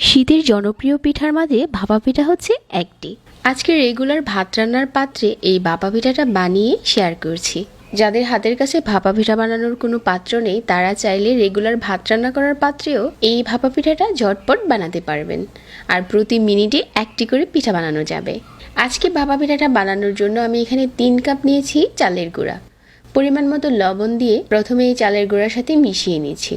শীতের জনপ্রিয় পিঠার মাঝে ভাপা পিঠা হচ্ছে একটি। আজকে রেগুলার ভাত রান্নার পাত্রে এই ভাপা পিঠাটা বানিয়ে শেয়ার করছি। যাদের হাতের কাছে ভাপা পিঠা বানানোর কোনো পাত্র নেই তারা চাইলে রেগুলার ভাত রান্না করার পাত্রেও এই ভাপা পিঠাটা ঝটপট বানাতে পারবেন। আর প্রতি মিনিটে একটি করে পিঠা বানানো যাবে। আজকে ভাপা পিঠাটা বানানোর জন্য আমি এখানে 3 কাপ নিয়েছি চালের গুঁড়া। পরিমাণ মতো লবণ দিয়ে প্রথমে এই চালের গুঁড়ার সাথে মিশিয়ে নিচ্ছি।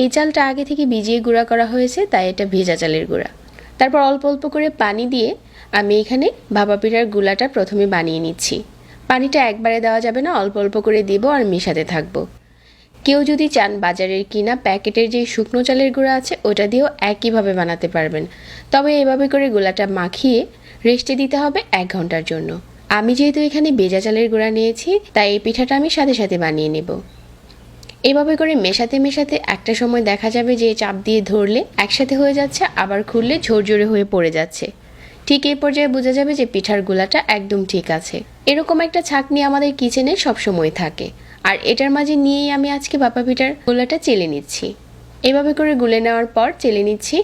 এই চালটা আগে থেকে ভিজিয়ে গুঁড়া করা হয়েছে, তাই এটা ভেজা চালের গুঁড়া। তারপর অল্প অল্প করে পানি দিয়ে আমি এখানে ভাপা পিঠার গুলাটা প্রথমে বানিয়ে নিচ্ছি। পানিটা একবারে দেওয়া যাবে না, অল্প অল্প করে দিব আর মেশাতে থাকবো। কেউ যদি চান বাজারের কিনা প্যাকেটের যে শুকনো চালের গুঁড়া আছে ওটা দিয়েও একইভাবে বানাতে পারবেন। তবে এভাবে করে গুলাটা মাখিয়ে রেস্টে দিতে হবে 1 ঘন্টার জন্য। আমি যেহেতু এখানে ভেজা চালের গুঁড়া নিয়েছি তাই এই পিঠাটা আমি সাথে সাথে বানিয়ে নেব। এভাবে করে মেশাতে মেশাতে একটা সময় দেখা যাবে যে চাপ দিয়ে ধরলে একসাথে হয়ে যাচ্ছে, আবার খুললে ঝরঝরে হয়ে পড়ে যাচ্ছে। ঠিক এই পর্যায়ে বোঝা যাবে যে পিঠার গোলাটা একদম ঠিক আছে। এরকম একটা ছাঁকনি আমাদের কিচেনে সবসময় থাকে, আর এটার মাঝে নিয়েই আমি আজকে ভাপা পিঠার গোলাটা চেলে নিচ্ছি। এভাবে করে গুলে নেওয়ার পর চেলে নিচ্ছি।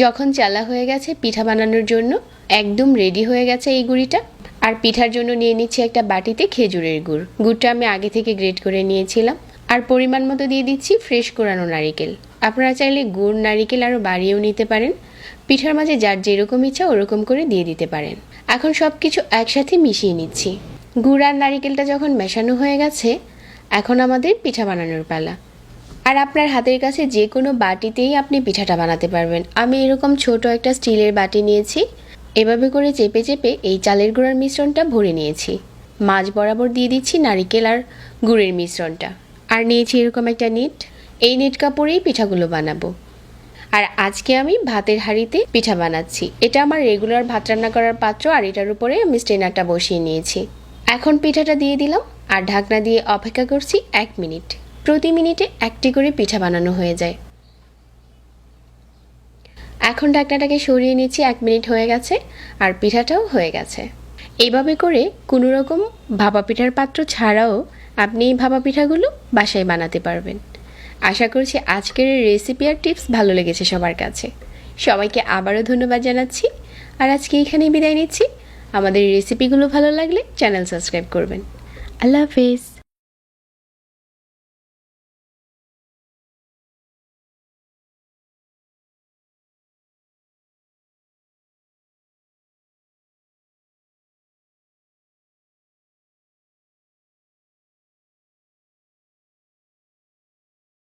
যখন চালা হয়ে গেছে পিঠা বানানোর জন্য একদম রেডি হয়ে গেছে এই গুঁড়িটা। আর পিঠার জন্য নিয়ে নিচ্ছি একটা বাটিতে খেজুরের গুড়টা আমি আগে থেকে গ্রেট করে নিয়েছিলাম। আর পরিমাণ মতো দিয়ে দিচ্ছি ফ্রেশ কোরানো নারিকেল। আপনারা চাইলে গুড় নারিকেল আরও বাড়িয়েও নিতে পারেন। পিঠার মাঝে যার যেরকম ইচ্ছা ওরকম করে দিয়ে দিতে পারেন। এখন সব কিছু একসাথে মিশিয়ে নিচ্ছি। গুড় আর নারিকেলটা যখন মেশানো হয়ে গেছে এখন আমাদের পিঠা বানানোর পালা। আর আপনার হাতের কাছে যে কোনো বাটিতেই আপনি পিঠাটা বানাতে পারবেন। আমি এরকম ছোট একটা স্টিলের বাটি নিয়েছি। এভাবে করে চেপে চেপে এই চালের গুঁড়ার মিশ্রণটা ভরে নিয়েছি। মাঝ বরাবর দিয়ে দিচ্ছি নারিকেল আর গুড়ের মিশ্রণটা। আর নিয়েছি এরকম একটা নেট। এই নেট কাপড়েই পিঠাগুলো বানাবো। আর আজকে আমি ভাতের হাঁড়িতে পিঠা বানাচ্ছি। এটা আমার রেগুলার ভাত রান্না করার পাত্র, আর এটার উপরে আমি স্ট্রেনারটা বসিয়ে নিয়েছি। এখন পিঠাটা দিয়ে দিলাম আর ঢাকনা দিয়ে অপেক্ষা করছি 1 মিনিট। প্রতি মিনিটে একটি করে পিঠা বানানো হয়ে যায়। এখন ঢাকনাটাকে সরিয়ে নিচ্ছি। 1 মিনিট হয়ে গেছে আর পিঠাটাও হয়ে গেছে। এইভাবে করে কোনো রকম ভাপা পিঠার পাত্র ছাড়াও আপনি এই ভাপা পিঠাগুলো বাসায় বানাতে পারবেন। আশা করছি আজকের এই রেসিপি আর টিপস ভালো লেগেছে সবার কাছে। সবাইকে আবারও ধন্যবাদ জানাচ্ছি। আর আজকে এখানেই বিদায় নিচ্ছি। আমাদের রেসিপিগুলো ভালো লাগলে চ্যানেল সাবস্ক্রাইব করবেন। আল্লাহ হাফেজ।